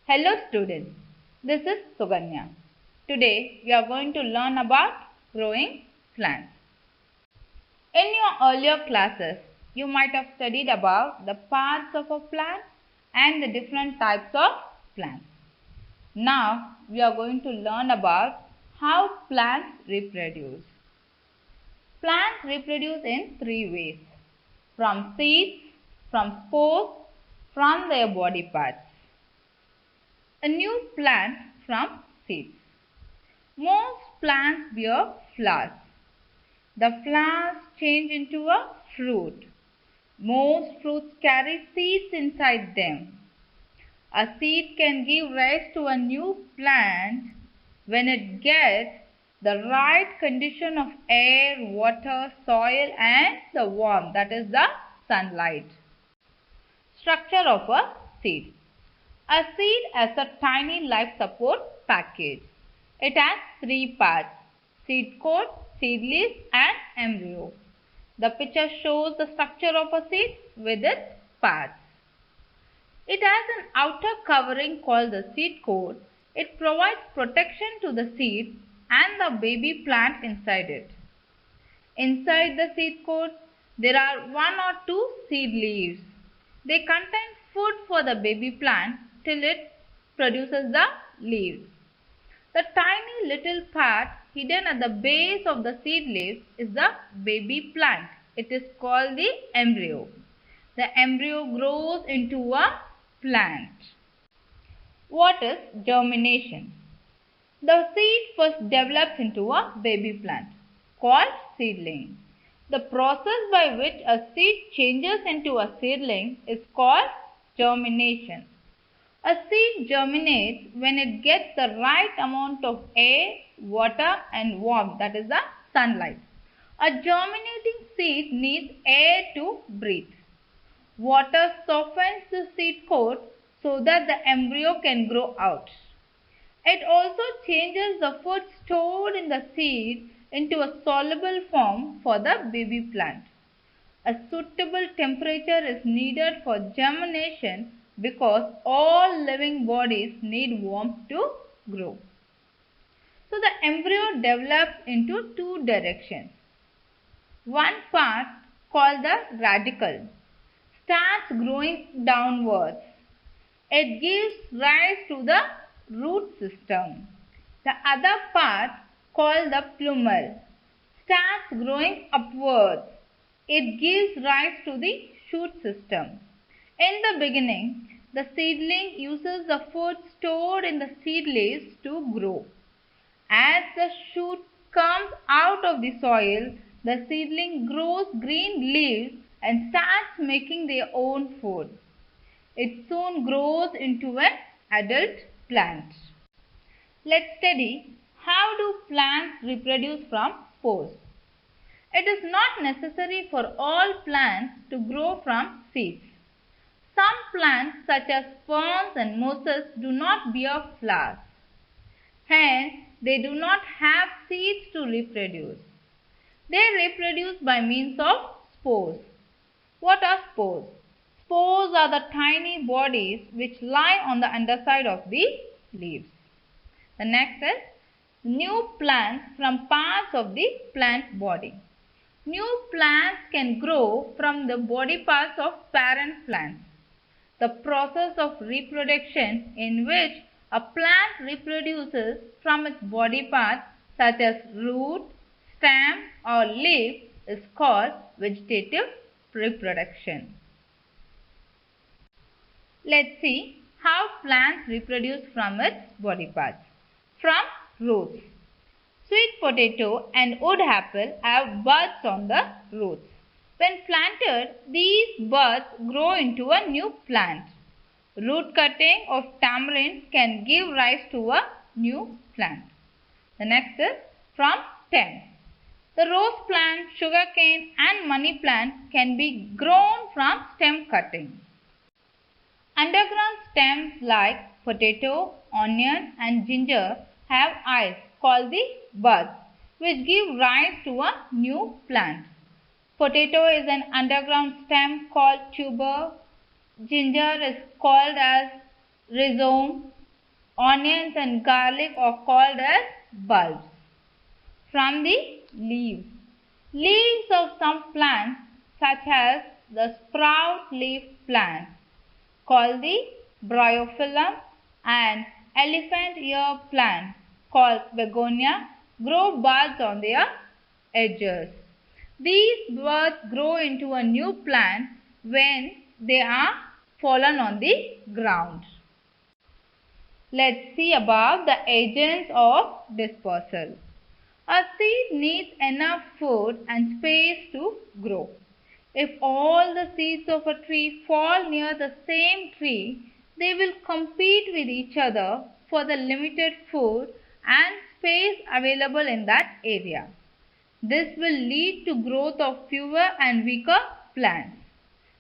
Hello students, this is Suganya. Today we are going to learn about growing plants. In your earlier classes, you might have studied about the parts of a plant and the different types of plants. Now we are going to learn about how plants reproduce. Plants reproduce in three ways: from seeds, from spores, from their body parts. A new plant from seeds. Most plants bear flowers. The flowers change into a fruit. Most fruits carry seeds inside them. A seed can give rise to a new plant when it gets the right condition of air, water, soil and the warmth, that is the sunlight. Structure of a seed. A seed has a tiny life support package. It has three parts: seed coat, seed leaves and embryo. The picture shows the structure of a seed with its parts. It has an outer covering called the seed coat. It provides protection to the seed and the baby plant inside it. Inside the seed coat, there are one or two seed leaves. They contain food for the baby plant till it produces the leaves. The tiny little part hidden at the base of the seed leaves is the baby plant. It is called the embryo. The embryo grows into a plant. What is germination? The seed first develops into a baby plant called seedling. The process by which a seed changes into a seedling is called germination. A seed germinates when it gets the right amount of air, water and warmth, that is the sunlight. A germinating seed needs air to breathe. Water softens the seed coat so that the embryo can grow out. It also changes the food stored in the seed into a soluble form for the baby plant. A suitable temperature is needed for germination because all living bodies need warmth to grow. So the embryo develops into two directions. One part, called the radicle, starts growing downwards. It gives rise to the root system. The other part, called the plumule, starts growing upwards. It gives rise to the shoot system. In the beginning, the seedling uses the food stored in the seed leaves to grow. As the shoot comes out of the soil, the seedling grows green leaves and starts making their own food. It soon grows into an adult plant. Let's study how do plants reproduce from spores. It is not necessary for all plants to grow from seeds. Some plants such as ferns and mosses do not bear flowers. Hence, they do not have seeds to reproduce. They reproduce by means of spores. What are spores? Spores are the tiny bodies which lie on the underside of the leaves. The next is new plants from parts of the plant body. New plants can grow from the body parts of parent plants. The process of reproduction in which a plant reproduces from its body parts such as root, stem or leaf is called vegetative reproduction. Let's see how plants reproduce from its body parts. From roots. Sweet potato and wood apple have buds on the roots. When planted, these buds grow into a new plant. Root cutting of tamarind can give rise to a new plant. The next is from stem. The rose plant, sugarcane and money plant can be grown from stem cutting. Underground stems like potato, onion and ginger have eyes called the buds, which give rise to a new plant. Potato is an underground stem called tuber. Ginger is called as rhizome Onions and garlic are called as bulbs. From the leaves. Leaves of some plants such as the sprout leaf plants called the bryophyllum and elephant ear plant called begonia grow buds on their edges. These buds grow into a new plant when they are fallen on the ground. Let's see about the agents of dispersal. A seed needs enough food and space to grow. If all the seeds of a tree fall near the same tree, they will compete with each other for the limited food and space available in that area. This will lead to growth of fewer and weaker plants.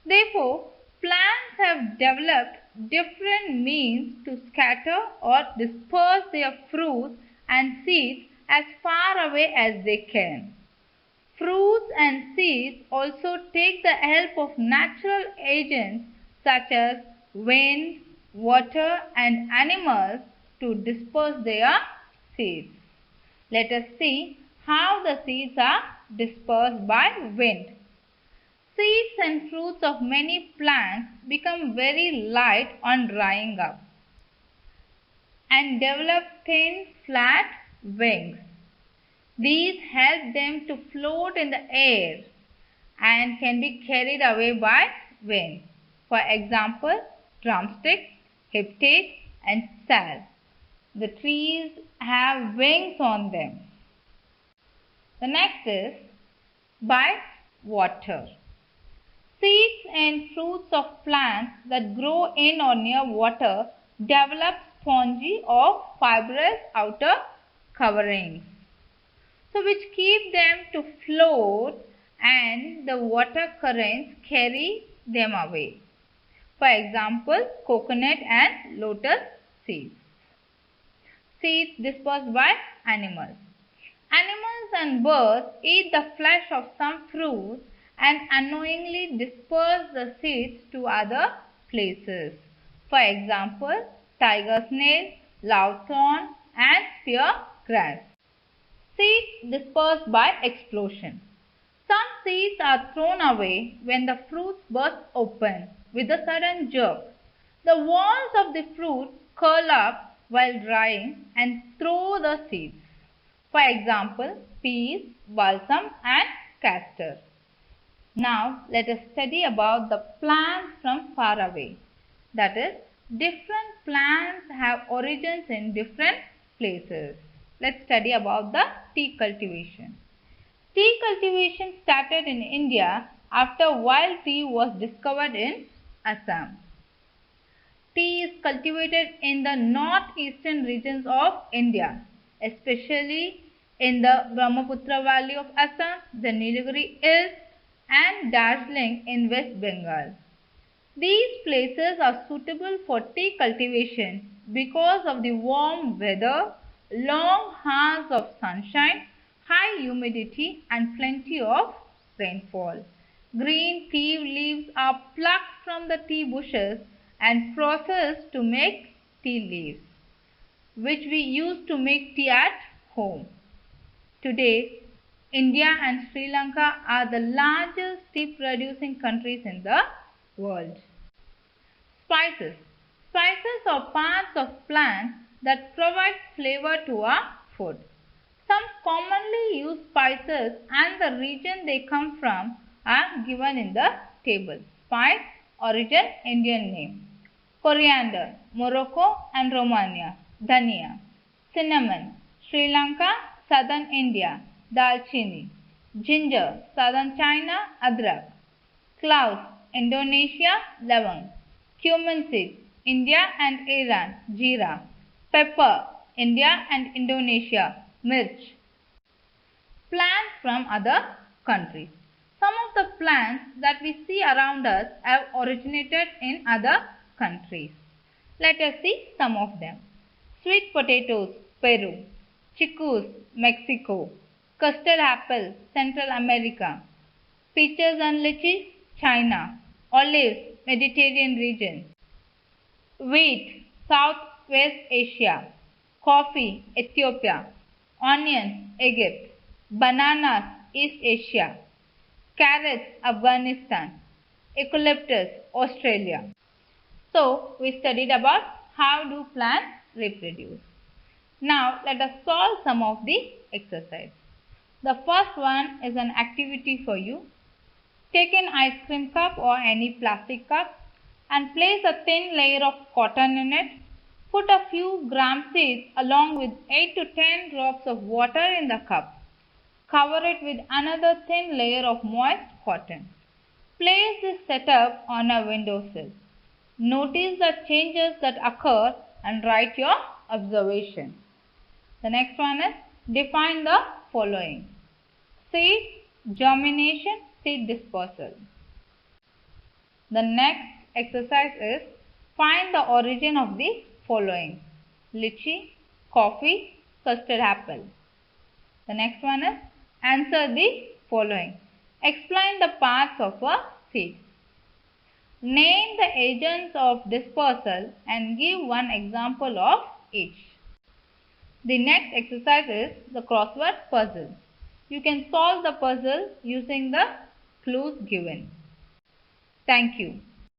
Therefore, plants have developed different means to scatter or disperse their fruits and seeds as far away as they can. Fruits and seeds also take the help of natural agents such as wind, water and animals to disperse their seeds. Let us see how the seeds are dispersed by wind. Seeds and fruits of many plants become very light on drying up and develop thin, flat wings. These help them to float in the air and can be carried away by wind. For example, drumstick, hiptake and sal. The trees have wings on them. The next is by water. Seeds and fruits of plants that grow in or near water develop spongy or fibrous outer coverings, so which keep them to float and the water currents carry them away. For example, coconut and lotus seeds. Seeds dispersed by animals. Animals and birds eat the flesh of some fruits and unknowingly disperse the seeds to other places. For example, tiger snail, loudthorn and spear grass. Seeds dispersed by explosion. Some seeds are thrown away when the fruits burst open with a sudden jerk. The walls of the fruit curl up while drying and throw the seeds. For example, peas, balsam and castor. Now let us study about the plants from far away. That is, different plants have origins in different places. Let's study about the tea cultivation. Tea cultivation started in India after wild tea was discovered in Assam. Tea is cultivated in the northeastern regions of India, especially in the Brahmaputra Valley of Assam, the Nilgiri Hills and Darjeeling in West Bengal. These places are suitable for tea cultivation because of the warm weather, long hours of sunshine, high humidity and plenty of rainfall. Green tea leaves are plucked from the tea bushes and processed to make tea leaves, which we use to make tea at home. Today, India and Sri Lanka are the largest tea producing countries in the world. Spices. Spices are parts of plants that provide flavor to our food. Some commonly used spices and the region they come from are given in the table. Spice, origin, Indian name. Coriander, Morocco and Romania. Dhania. Cinnamon, Sri Lanka, southern India. Dalchini. Ginger, southern China. Adrak. Cloves, Indonesia. Lavang. Cumin seeds, India and Iran. Jeera. Pepper, India and Indonesia. Mirch. Plants from other countries. Some of the plants that we see around us have originated in other countries. Let us see some of them. Sweet potatoes, Peru. Chicus, Mexico. Custard apple, Central America. Peaches and lychees, China. Olives, Mediterranean region. Wheat, South West Asia. Coffee, Ethiopia. Onions, Egypt. Bananas, East Asia. Carrots, Afghanistan. Eucalyptus, Australia. So, we studied about how do plants reproduce. Now, let us solve some of the exercises. The first one is an activity for you. Take an ice cream cup or any plastic cup and place a thin layer of cotton in it. Put a few gram seeds along with 8 to 10 drops of water in the cup. Cover it with another thin layer of moist cotton. Place this setup on a windowsill. Notice the changes that occur and write your observation. The next one is define the following: seed germination, seed dispersal. The next exercise is find the origin of the following: lychee, coffee, custard apple. The next one is answer the following. Explain the parts of a seed. Name the agents of dispersal and give one example of each. The next exercise is the crossword puzzle. You can solve the puzzle using the clues given. Thank you.